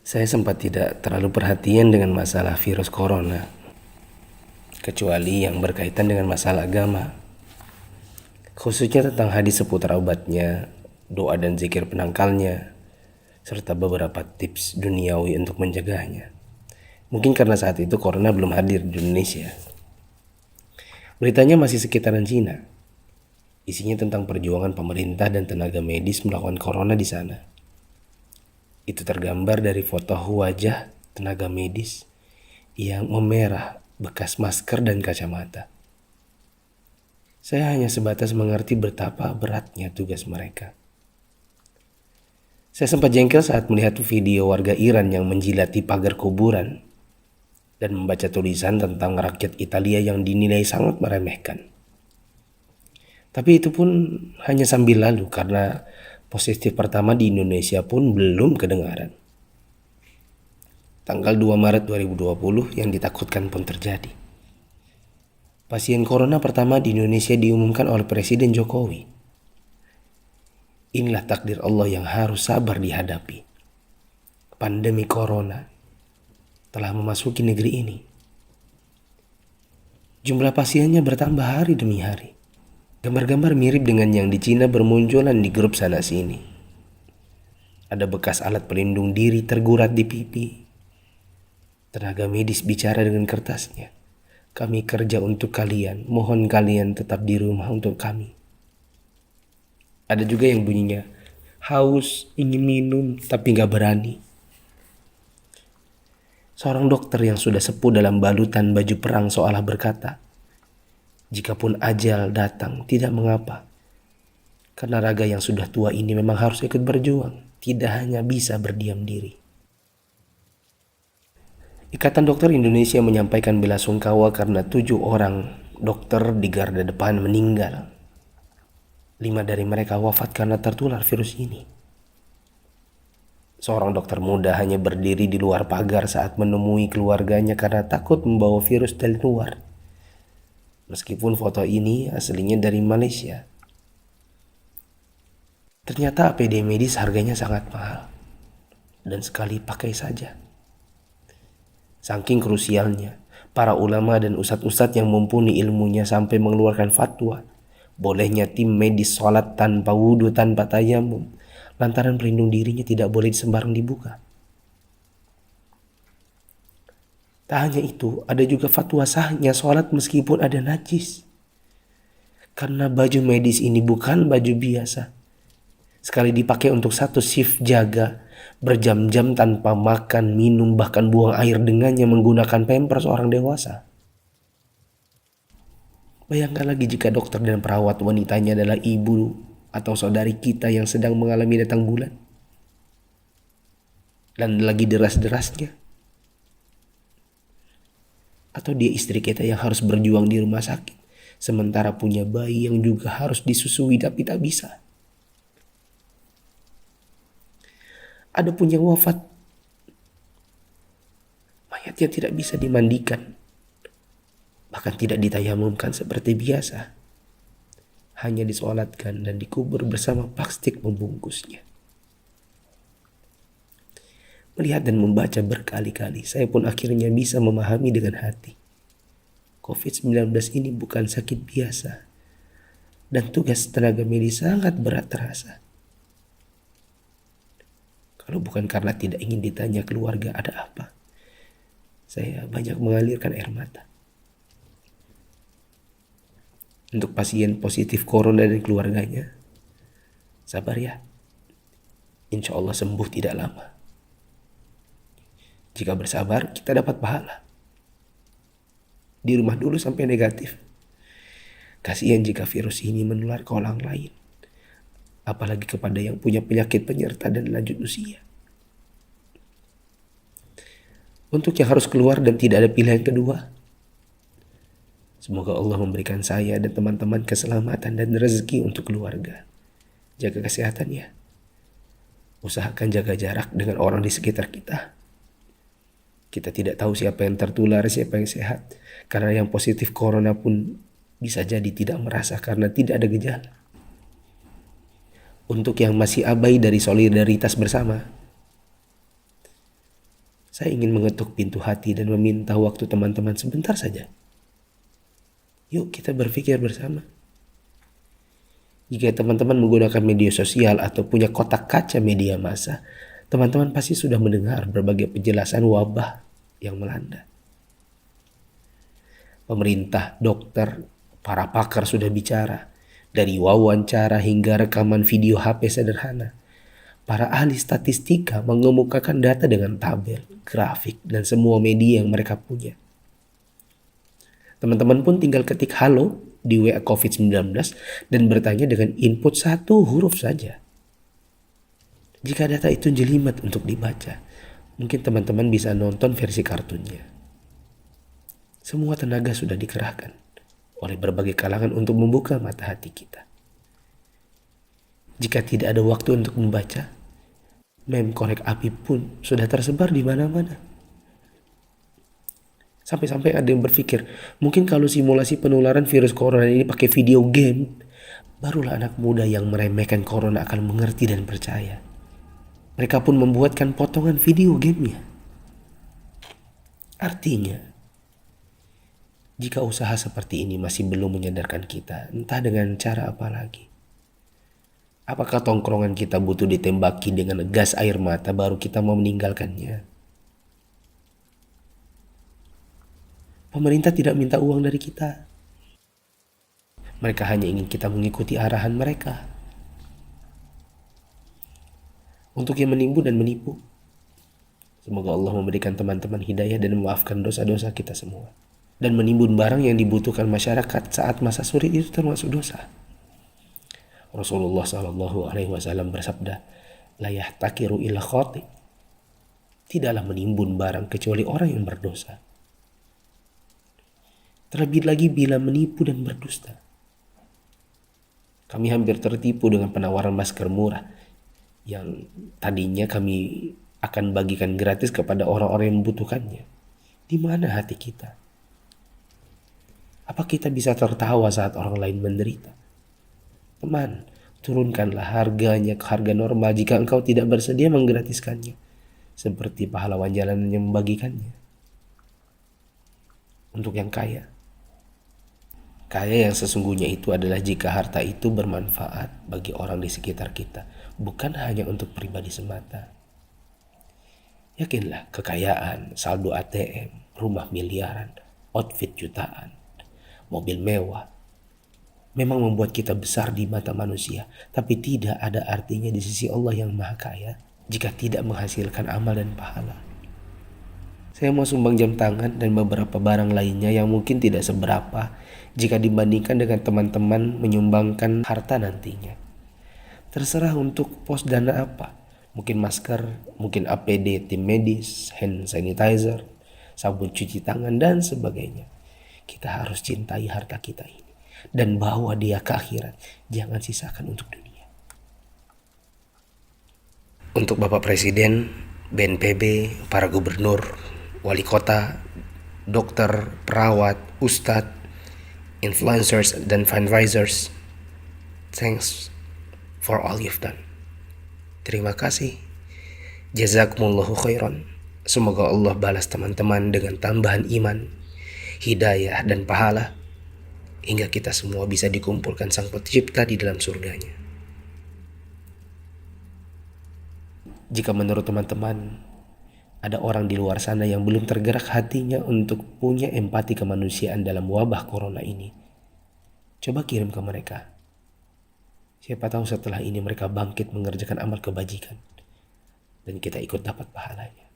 Saya sempat tidak terlalu perhatian dengan masalah virus corona, kecuali yang berkaitan dengan masalah agama, khususnya tentang hadis seputar obatnya, doa dan zikir penangkalnya, serta beberapa tips duniawi untuk menjaganya. Mungkin karena saat itu corona belum hadir di Indonesia. Beritanya masih sekitaran Cina. Isinya tentang perjuangan pemerintah dan tenaga medis melawan corona di sana. Itu tergambar dari foto wajah tenaga medis yang memerah bekas masker dan kacamata. Saya hanya sebatas mengerti betapa beratnya tugas mereka. Saya sempat jengkel saat melihat video warga Iran yang menjilati pagar kuburan dan membaca tulisan tentang rakyat Italia yang dinilai sangat meremehkan. Tapi itu pun hanya sambil lalu karena positif pertama di Indonesia pun belum kedengaran. Tanggal 2 Maret 2020 yang ditakutkan pun terjadi. Pasien corona pertama di Indonesia diumumkan oleh Presiden Jokowi. Inilah takdir Allah yang harus sabar dihadapi. Pandemi corona telah memasuki negeri ini. Jumlah pasiennya bertambah hari demi hari. Gambar-gambar mirip dengan yang di Cina bermunculan di grup sana sini. Ada bekas alat pelindung diri tergurat di pipi. Tenaga medis bicara dengan kertasnya. Kami kerja untuk kalian, mohon kalian tetap di rumah untuk kami. Ada juga yang bunyinya, haus, ingin minum, tapi gak berani. Seorang dokter yang sudah sepuh dalam balutan baju perang seolah berkata, jikapun ajal datang, tidak mengapa. Karena raga yang sudah tua ini memang harus ikut berjuang, tidak hanya bisa berdiam diri. Ikatan Dokter Indonesia menyampaikan bela sungkawa karena 7 orang dokter di garda depan meninggal. 5 dari mereka wafat karena tertular virus ini. Seorang dokter muda hanya berdiri di luar pagar saat menemui keluarganya karena takut membawa virus dari luar. Meskipun foto ini aslinya dari Malaysia. Ternyata APD medis harganya sangat mahal. Dan sekali pakai saja. Saking krusialnya, para ulama dan ustadz-ustadz yang mumpuni ilmunya sampai mengeluarkan fatwa. Bolehnya tim medis sholat tanpa wudhu, tanpa tayamum. Lantaran pelindung dirinya tidak boleh sembarang dibuka. Tak hanya itu, ada juga fatwa sahnya sholat meskipun ada najis. Karena baju medis ini bukan baju biasa. Sekali dipakai untuk satu shift jaga, berjam-jam tanpa makan, minum, bahkan buang air dengannya menggunakan pampers orang dewasa. Bayangkan lagi jika dokter dan perawat wanitanya adalah ibu atau saudari kita yang sedang mengalami datang bulan. Dan lagi deras-derasnya. Atau dia istri kita yang harus berjuang di rumah sakit, sementara punya bayi yang juga harus disusui tapi tak bisa. Ada pun yang wafat, mayatnya tidak bisa dimandikan, bahkan tidak ditayamumkan seperti biasa, hanya disolatkan dan dikubur bersama plastik membungkusnya. Melihat dan membaca berkali-kali, saya pun akhirnya bisa memahami dengan hati. COVID-19 ini bukan sakit biasa, dan tugas tenaga medis sangat berat terasa. Kalau bukan karena tidak ingin ditanya keluarga ada apa, saya banyak mengalirkan air mata. Untuk pasien positif corona dan keluarganya, sabar ya, insya Allah sembuh tidak lama. Jika bersabar, kita dapat pahala. Di rumah dulu sampai negatif. Kasihan jika virus ini menular ke orang lain. Apalagi kepada yang punya penyakit penyerta dan lanjut usia. Untuk yang harus keluar dan tidak ada pilihan kedua, semoga Allah memberikan saya dan teman-teman keselamatan dan rezeki untuk keluarga. Jaga kesehatan ya. Usahakan jaga jarak dengan orang di sekitar kita. Kita tidak tahu siapa yang tertular, siapa yang sehat. Karena yang positif corona pun bisa jadi tidak merasa karena tidak ada gejala. Untuk yang masih abai dari solidaritas bersama, Saya ingin mengetuk pintu hati dan meminta waktu teman-teman sebentar saja. Yuk kita berpikir bersama. Jika teman-teman menggunakan media sosial atau punya kotak kaca media massa, teman-teman pasti sudah mendengar berbagai penjelasan wabah yang melanda. Pemerintah, dokter, para pakar sudah bicara, dari wawancara hingga rekaman video HP sederhana. Para ahli statistika mengemukakan data dengan tabel, grafik, dan semua media yang mereka punya. Teman-teman pun tinggal ketik halo di WA COVID-19 dan bertanya dengan input satu huruf saja. Jika data itu jelimet untuk dibaca, mungkin teman-teman bisa nonton versi kartunnya. Semua tenaga sudah dikerahkan oleh berbagai kalangan untuk membuka mata hati kita. Jika tidak ada waktu untuk membaca, meme korek api pun sudah tersebar di mana-mana. Sampai-sampai ada yang berpikir, mungkin kalau simulasi penularan virus corona ini pakai video game, barulah anak muda yang meremehkan corona akan mengerti dan percaya. Mereka pun membuatkan potongan video gamenya. Artinya, jika usaha seperti ini masih belum menyadarkan kita, entah dengan cara apa lagi. Apakah tongkrongan kita butuh ditembaki dengan gas air mata baru kita mau meninggalkannya? Pemerintah tidak minta uang dari kita. Mereka hanya ingin kita mengikuti arahan mereka. Untuk yang menipu dan menipu, semoga Allah memberikan teman-teman hidayah dan memaafkan dosa-dosa kita semua. Dan menimbun barang yang dibutuhkan masyarakat saat masa sulit itu termasuk dosa. Rasulullah SAW bersabda, la yahtakiru illa khati. Tidaklah menimbun barang kecuali orang yang berdosa. Terlebih lagi bila menipu dan berdusta. Kami hampir tertipu dengan penawaran masker murah yang tadinya kami akan bagikan gratis kepada orang-orang yang membutuhkannya. Di mana hati kita? Apa kita bisa tertawa saat orang lain menderita? Teman, turunkanlah harganya ke harga normal jika engkau tidak bersedia menggratiskannya, seperti pahlawan jalanan yang membagikannya. Untuk yang kaya yang sesungguhnya itu adalah jika harta itu bermanfaat bagi orang di sekitar kita, bukan hanya untuk pribadi semata. Yakinlah, kekayaan, saldo ATM, rumah miliaran, outfit jutaan, mobil mewah, memang membuat kita besar di mata manusia, tapi tidak ada artinya di sisi Allah yang Maha Kaya jika tidak menghasilkan amal dan pahala. Saya mau sumbang jam tangan dan beberapa barang lainnya yang mungkin tidak seberapa jika dibandingkan dengan teman-teman menyumbangkan harta nantinya. Terserah untuk pos dana apa, mungkin masker, mungkin APD tim medis, hand sanitizer, sabun cuci tangan, dan sebagainya. Kita harus cintai harta kita ini dan bawa dia ke akhirat. Jangan sisakan untuk dunia. Untuk Bapak Presiden, BNPB, para gubernur, wali kota, dokter, perawat, ustadz, influencers, dan fundraisers, thanks for all you've done. Terima kasih. Jazakumullahu khairan. Semoga Allah balas teman-teman dengan tambahan iman, hidayah, dan pahala, hingga kita semua bisa dikumpulkan Sang Pencipta di dalam surganya. Jika menurut teman-teman ada orang di luar sana yang belum tergerak hatinya untuk punya empati kemanusiaan dalam wabah corona ini, coba kirim ke mereka. Siapa tahu setelah ini mereka bangkit mengerjakan amal kebajikan dan kita ikut dapat pahalanya.